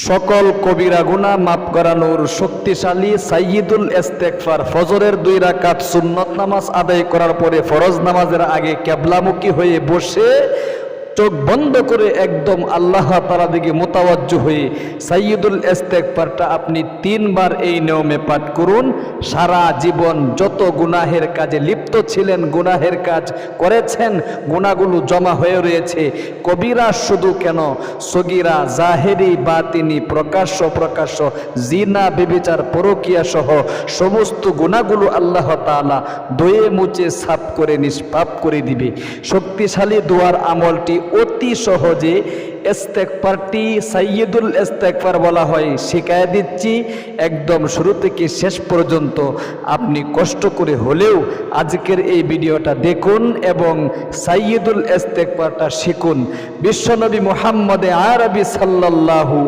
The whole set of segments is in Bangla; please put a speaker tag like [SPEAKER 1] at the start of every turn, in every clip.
[SPEAKER 1] সকল কবিরা গুনাহ মাফ করানোর শক্তিশালী সাইয়্যিদুল ইস্তেগফার। ফজরের 2 রাকাত সুন্নত নামাজ আদায় করার পরে ফরজ নামাজের আগে কিবলামুখী হয়ে বসে চোখ বন্ধ করে একদম আল্লাহ তাআলার দিকে মুতাওয়াজ্জু হয়ে সাইয়্যিদুল ইস্তেগফারটা আপনি 3 বার এই নিয়মে পাঠ করুন। সারা জীবন যত গুনাহের কাজে লিপ্ত ছিলেন, গুনাহের কাজ করেছেন, গুনাহগুলো জমা হয়ে রয়েছে। কবিরা শুধু কেন, সগীরা, জাহেরি, বাতিনি, প্রকাশ্য প্রকাশ্য, জিনা, ব্যভিচার, পরকীয়া সহ সমস্ত গুনাহগুলো আল্লাহ তাআলা ধুয়ে মুছে সাফ করে নিষ্পাপ করে দিবে। শক্তিশালী দোয়ার আমলটি অতি সহজে ইস্তেগফারটি সাইয়্যিদুল ইস্তেগফার বলা হয়। শিখায় দিচ্ছি একদম শুরু থেকে শেষ পর্যন্ত আপনি কষ্ট করে হলেও আজকের এই ভিডিওটা দেখুন এবং সাইয়্যিদুল ইস্তেগফারটা শিখুন। বিশ্বনবী মুহাম্মদ আরবি সাল্লাল্লাহু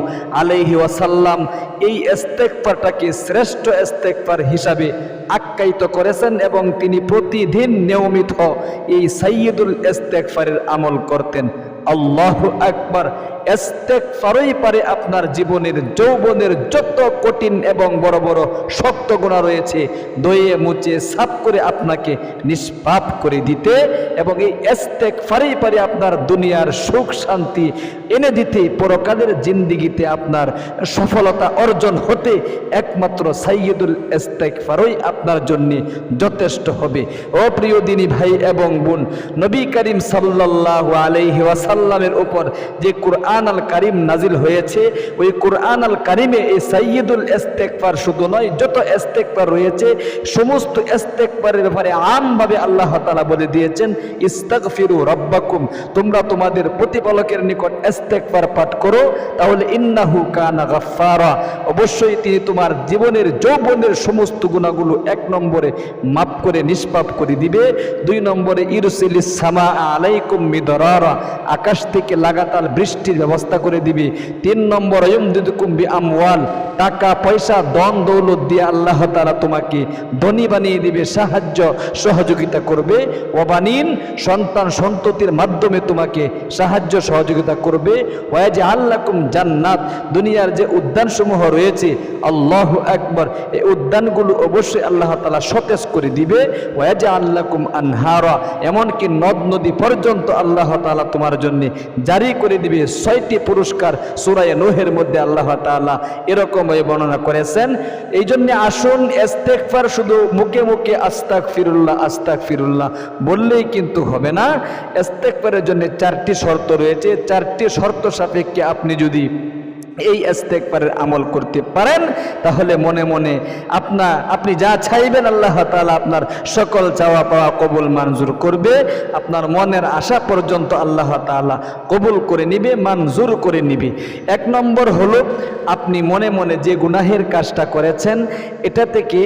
[SPEAKER 1] আলাইহি ওয়াসাল্লাম এই ইস্তেগফারটাকে শ্রেষ্ঠ ইস্তেগফার হিসাবে আখ্যায়িত করেছেন এবং তিনি প্রতিদিন নিয়মিত এই সাইয়্যিদুল ইস্তেগফারের আমল করতেন। আল্লাহু আকবার। ইস্তেগফারই পারে আপনার জীবনের যৌবনের যত কঠিন এবং বড় বড় শক্ত গুনাহ রয়েছে ধুয়ে মুছে সাফ করে আপনাকে নিষ্পাপ করে দিতে, এবং এই ইস্তেগফারই পারে আপনার দুনিয়ার সুখ শান্তি এনে দিতে, পরকালের জিন্দেগিতে আপনার সফলতা অর্জন হতে একমাত্র সাইয়্যিদুল ইস্তেগফারই আপনার জন্য যথেষ্ট হবে। ও প্রিয় দিনী ভাই এবং বোন, নবী করিম সাল্লাল্লাহু আলাইহি ওয়াসাল্লামের উপর যে কুরআন আল কারিম নাজিল হয়েছে, ওই কুরআন আল কারিমে এই সাইয়্যিদুল ইস্তেগফার শুধু নয়, যত ইস্তেগফার রয়েছে সমস্ত ইস্তেগফারের ব্যাপারে আমভাবে আল্লাহ তাআলা বলে দিয়েছেন, ইস্তাগফিরু রাব্বাকুম, তোমরা তোমাদের প্রতিপালকের নিকট ইস্তেগফার পাঠ করো, তাহলে ইন্নাহু কানা গাফফারা, অবশ্যই তিনি তোমার জীবনের যৌবনের সমস্ত গুনাহগুলো 1 নম্বরে মাফ করে নিষ্পাপ করে দিবে। 2 নম্বরে ইরসিলিস সামা আলাইকুম মিদরারা, আকাশ থেকে লাগাতার বৃষ্টির ব্যবস্থা করে দিবে। 3 নম্বর ইউমদিদুকুম বিআমওয়াল, টাকা পয়সা ধন দৌলত দিয়ে আল্লাহ তাআলা তোমাকে ধনী বানিয়ে দিবে, সাহায্য সহযোগিতা করবে। ওয়াবানিন, সন্তান সন্ততির মাধ্যমে তোমাকে সাহায্য সহযোগিতা করবে। ওয়াজআল লাকুম জান্নাত, দুনিয়ার যে উদ্যানসমূহ রয়েছে, আল্লাহু আকবার, এই উদ্যানগুলো অবশ্যই আল্লাহ তাআলা সতেজ করে দিবে। ওয়াজআল লাকুম আনহারা, এমনকি নদ নদী পর্যন্ত আল্লাহ তাআলা তোমার জন্য জারি করে দিবে। 6টি পুরস্কার সূরা নূহের মধ্যে আল্লাহ তাআলা এরকম বর্ণনা করেছেন। এই জন্য আসুন, ইস্তেগফার শুধু মুখে মুখে আস্তাগফিরুল্লাহ আস্তাগফিরুল্লাহ বললেই কিন্তু হবে না। ইস্তেগফারের জন্য 4টি শর্ত রয়েছে। 4টি শর্ত সাপেক্ষে আপনি যদি এই ইস্তেগফারের আমল করতে পারেন, তাহলে মনে মনে আপনি যা চাইবেন আল্লাহ তাআলা আপনার সকল চাওয়া পাওয়া কবুল মঞ্জুর করবে। আপনার মনের আশা পর্যন্ত আল্লাহ তাআলা কবুল করে নিবে, মঞ্জুর করে নিবে। 1 নম্বর হলো, আপনি মনে মনে যে গুনাহের কাজটা করেছেন, এটা থেকে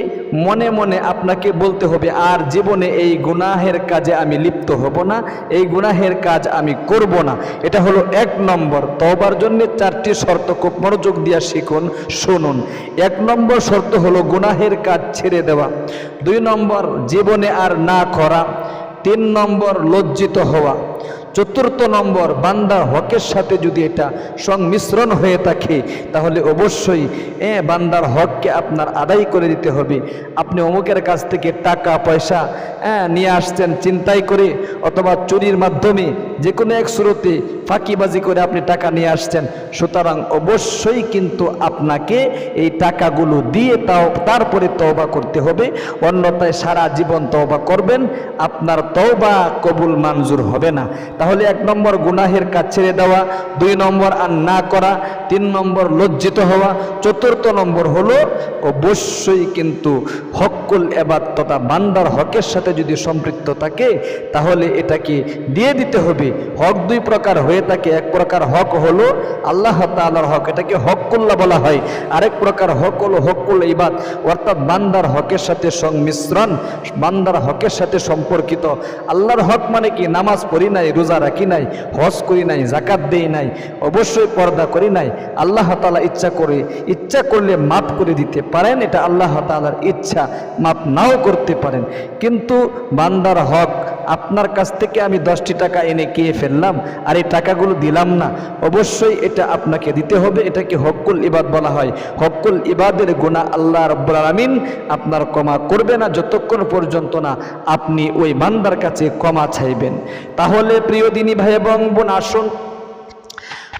[SPEAKER 1] মনে মনে আপনাকে বলতে হবে, আর জীবনে এই গুনাহের কাজে আমি লিপ্ত হব না, এই গুনাহের কাজ আমি করব না। এটা হলো 1 নম্বর। তওবার জন্য 4টি শর্ত খুব মনোযোগ দিয়ে শিখুন, শুনুন। 1 নম্বর শর্ত হলো গুনাহের কাজ ছেড়ে দেওয়া। 2 নম্বর জীবনে আর না করা। 3 নম্বর লজ্জিত হওয়া। 4র্থ নম্বর বান্দার হকের সাথে যদি এটা সংমিশ্রণ হয়ে থাকে, তাহলে অবশ্যই বান্দার হককে আপনার আদায় করে দিতে হবে। আপনি অমুকের কাছ থেকে টাকা পয়সা নিয়ে আসছেন চিন্তাই করে, অথবা চুরির মাধ্যমে যে কোনো এক সুরতে ফাঁকিবাজি করে আপনি টাকা নিয়ে আসছেন, সুতরাং অবশ্যই কিন্তু আপনাকে এই টাকাগুলো দিয়ে তারপরে তওবা করতে হবে। অন্যথায় সারা জীবন তওবা করবেন, আপনার তওবা কবুল মঞ্জুর হবে না। তাহলে 1 নম্বর গুনাহের কাজ ছেড়ে দেওয়া, 2 নম্বর আর না করা, 3 নম্বর লজ্জিত হওয়া, 4র্থ নম্বর হলো অবশ্যই কিন্তু হকুল ইবাদ তথা বান্দার হকের সাথে যদি সম্পৃক্ত থাকে, তাহলে এটাকে দিয়ে দিতে হবে। হক 2 প্রকার হয়ে থাকে। 1 প্রকার হক হলো আল্লাহ তাআলার হক, এটাকে হকুল্লাহ বলা হয়। আরেক প্রকার হক হলো হকুল ইবাদ, অর্থাৎ বান্দার হকের সাথে সংমিশ্রণ, বান্দার হকের সাথে সম্পর্কিত। আল্লাহর হক মানে কি? নামাজ পড়ি নাই, রোজা রাখি নাই, হজ করি নাই, যাকাত দেই নাই, অবশ্যই পর্দা করি নাই। আল্লাহ তাআলা ইচ্ছা করলে মাফ করে দিতে পারেন, এটা আল্লাহ তাআলার ইচ্ছা, মাফ নাও করতে পারেন। কিন্তু বান্দার হক আপনার কাছ থেকে আমি 10টি টাকা এনে খেয়ে ফেললাম আর এই টাকাগুলো দিলাম না, অবশ্যই এটা আপনাকে দিতে হবে। এটাকে হক্কুল ইবাদ বলা হয়। হক্কুল ইবাদের গুনাহ আল্লাহ রাব্বুল আলামিন আপনার ক্ষমা করবে না যতক্ষণ পর্যন্ত না আপনি ওই বান্দার কাছে ক্ষমা চাইবেন। তাহলে প্রিয় দিনী ভাই এবং বোন, আসুন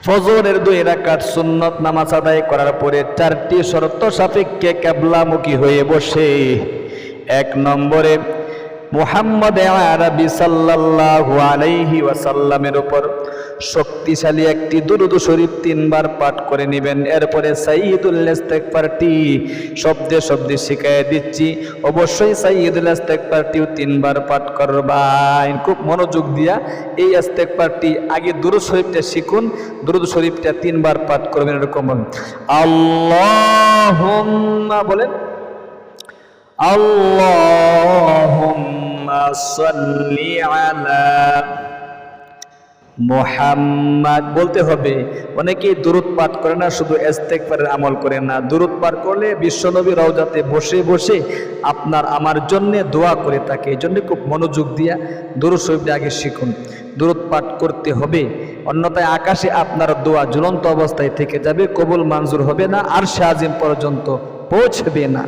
[SPEAKER 1] ফজরের 2 রাকাত সুন্নত নামাজ আদায় করার পরে 4টি শর্ত সাপেক্ষে কিবলামুখী হয়ে বসে 1 নম্বরে মুহাম্মদ আরবি সাল্লাল্লাহু আলাইহি ওয়াসাল্লামের উপর শক্তিশালী একটি দুরূদ শরীফ 3 বার পাঠ করে নেবেন। এরপরে সাইয়্যিদুল ইস্তেগফারটি শব্দে শব্দে শিখিয়ে দিচ্ছি, অবশ্যই সাইয়্যিদুল ইস্তেগফারটিও 3 বার পাঠ করবেন। খুব মনোযোগ দিয়া এই ইস্তেগফারটি আগে দুরূদ শরীফটা শিখুন, দুরূদ শরীফটা 3 বার পাঠ করবেন। এরকম আল্লাহুম্মা বলেন, আল্লাহুম্মা সাল্লি আলা মুহাম্মাদ বলতে হবে। অনেকেই দুরূদ পাঠ করে না, শুধু ইস্তেগফারের আমল করে না। দুরূদ পাঠ করলে বিশ্বনবী রওজাতে বসে বসে আপনার আমার জন্য দোয়া করে থাকে। এই জন্য খুব মনোযোগ দিয়া দুরূদ শরীফটা আগে শিখুন, দুরূদ পাঠ করতে হবে, অন্যথায় আকাশে আপনার দোয়া ঝুলন্ত অবস্থায় থেকে যাবে, কবুল মঞ্জুর হবে না, আরশে আজিম পর্যন্ত পৌঁছবে না।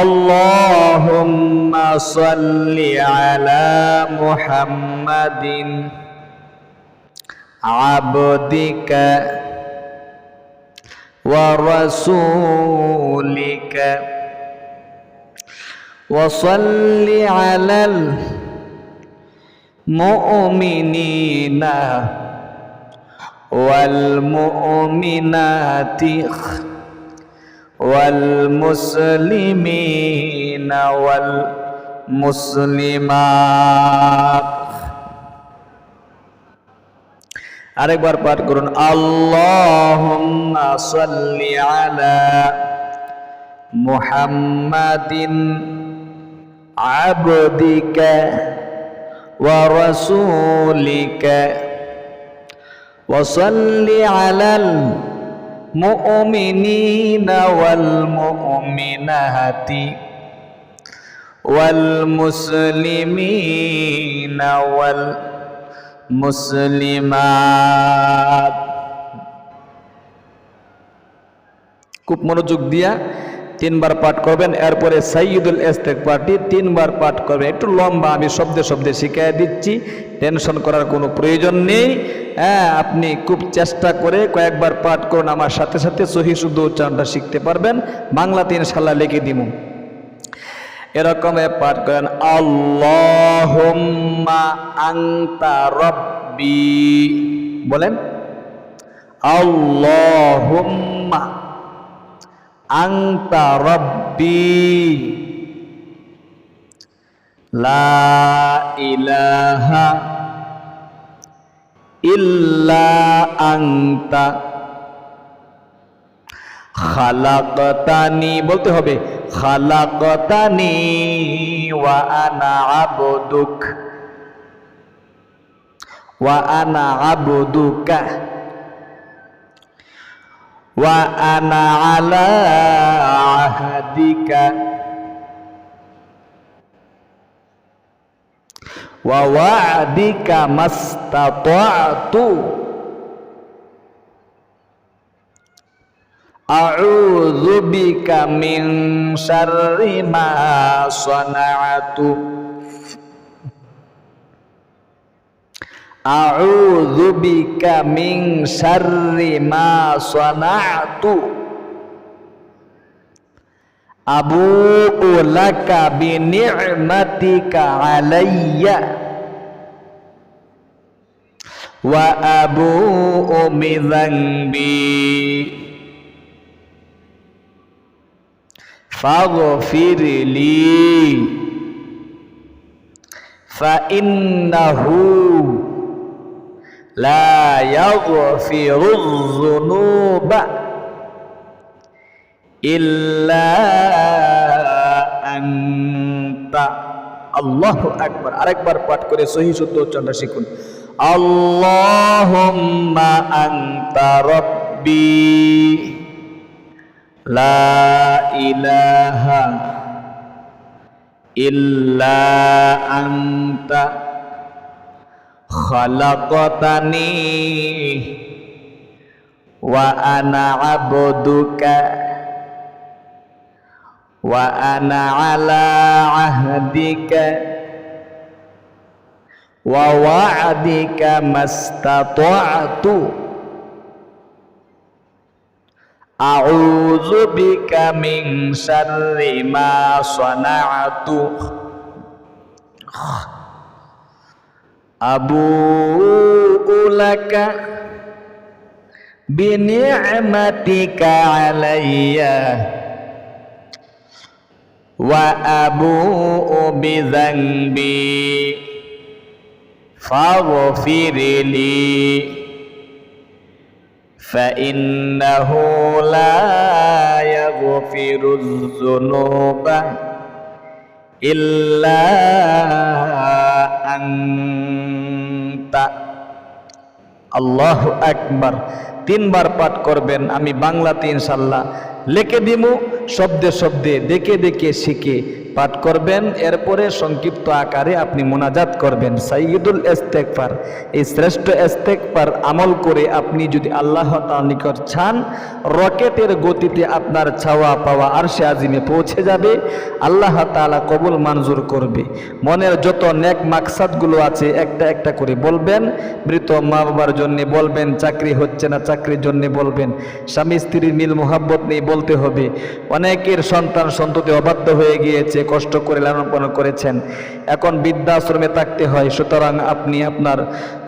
[SPEAKER 1] আল্লাহুম্মা সাল্লি আলা মুহাম্মাদিন আবদিকা ওয়া রাসূলিকা ওয়া সাল্লি আলাল মুমিনিনা ওয়াল মুমিনাতি ওয়াল মুসলিমিনা ওয়াল মুসলিমাত। আরেকবার পাঠ করুন, আল্লাহুম্মা সাল্লি আলা মুহাম্মাদিন আবদিকা ওয়া রাসূলিকা ওয়া সাল্লি আলাল মুমিনিনা ওয়াল মুমিনাতি ওয়াল মুসলিমিনা ওয়াল মুসলিমাত। খুব মনোযোগ দিয়া 3 বার পাঠ করবেন। এরপরে সাইয়্যিদুল ইস্তেগফারটি 3 বার পাঠ করবেন। একটু লম্বা, আমি শব্দে শব্দে শিখিয়ে দিচ্ছি, টেনশন করার কোনো প্রয়োজন নেই। আপনি খুব চেষ্টা করে কয়েকবার পাঠ করুন, আমার সাথে সাথে সহিহ শুদ্ধ উচ্চারণটা শিখতে পারবেন। বাংলাতে ইনশাআল্লাহ লিখে দিব। এরকম পাঠ করেন, আল্লাহুম্মা আনতা রাব্বি বলেন, আল্লাহুম্মা আনতা রাব্বি লা ইলাহা ইল্লা আনতা খালাকতানি বলতে হবে, খালাকতানি ওয়া আনা আবদুক ওয়া আনা আবদুকা ওয়া আনা আলা আহদিকা ওয়া ওয়া'দিকা মাস্তাতা'তু আউযু বিকা মিন শাররি মা সানা'তু আউযু বিকা মিন শাররি মা সানা'তু আবুউ লাকা বিনি'মাতিকা আলাইয়া ওয়া আবুউ বিযানবি ফাগফিরলি ফাইন্নাহু লা ইয়াগফিরুয যুনুবা ইল্লা আনতা। আল্লাহু আকবার। আরেকবার পাঠ করে সহিহ শুদ্ধ উচ্চারণটা শিখুন, আল্লাহুম্মা আনতা রাব্বি লা ইলাহা ইল্লা আনতা খালাকতানি ওয়া আনা আবদুকা ওয়া আনা আলা আহদিকা ওয়া ওয়া'দিকা মাস্তাতা'তু আউযু বিকা মিন শাররি মা সানা'তু আবুউ লাকা বিনি'মাতিকা আলাইয়া wa abu'u bidzanbi faghfirli fa innahu la yaghfiruz dzunuba illa anta Allahu আকবার। তিনবার পাঠ করবেন। আমি বাংলাতে ইনশাআল্লাহ লিখে দিমু, শব্দে শব্দে দেখে দেখে শিখে পাঠ করবেন। এরপরে সংক্ষিপ্ত আকারে আপনি মোনাজাত করবেন। সাইয়্যিদুল ইস্তেগফার, এই শ্রেষ্ঠ ইস্তেগফার আমল করে আপনি যদি আল্লাহ তাআলার নিকট চান, রকেটের গতিতে আপনার চাওয়া পাওয়া আরশে আজিমে পৌঁছে যাবে। আল্লাহ তাআলা কবুল মঞ্জুর করবে। মনের যত নেক মাকসাদগুলো আছে একটা একটা করে বলবেন। মৃত মা বাবার জন্য বলবেন, চাকরি হচ্ছে না চাকরির জন্য বলবেন, স্বামী স্ত্রীর মিল মোহাব্বত নেই বলতে হবে। অনেকের সন্তান সন্ততি অবাধ্য হয়ে গিয়েছে, কষ্ট করে লালন পালন করেছেন, এখন বৃদ্ধাশ্রমে থাকতে হয়। সুতরাং আপনি আপনার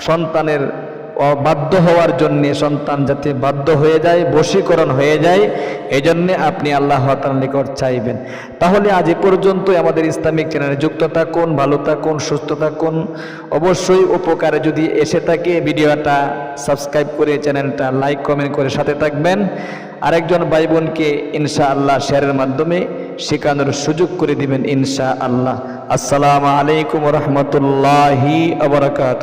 [SPEAKER 1] সন্তানের বাধ্য হওয়ার জন্যে, সন্তান যাতে বাধ্য হয়ে যায়, বশীকরণ হয়ে যায়, এই জন্যে আপনি আল্লাহ তাআলার নিকট চাইবেন। তাহলে আজ এ পর্যন্তই। আমাদের ইসলামিক চ্যানেলে যুক্ত থাকুন, ভালো থাকুন, সুস্থ থাকুন। অবশ্যই উপকারে যদি এসে থাকে ভিডিওটা সাবস্ক্রাইব করে চ্যানেলটা লাইক কমেন্ট করে সাথে থাকবেন। আরেকজন ভাই বোনকে ইনশাআল্লাহ শেয়ারের মাধ্যমে শেখানোর সুযোগ করে দিবেন ইনশাআল্লাহ। আসসালামু আলাইকুম ওয়া রাহমাতুল্লাহি ওয়া বারাকাতুহু।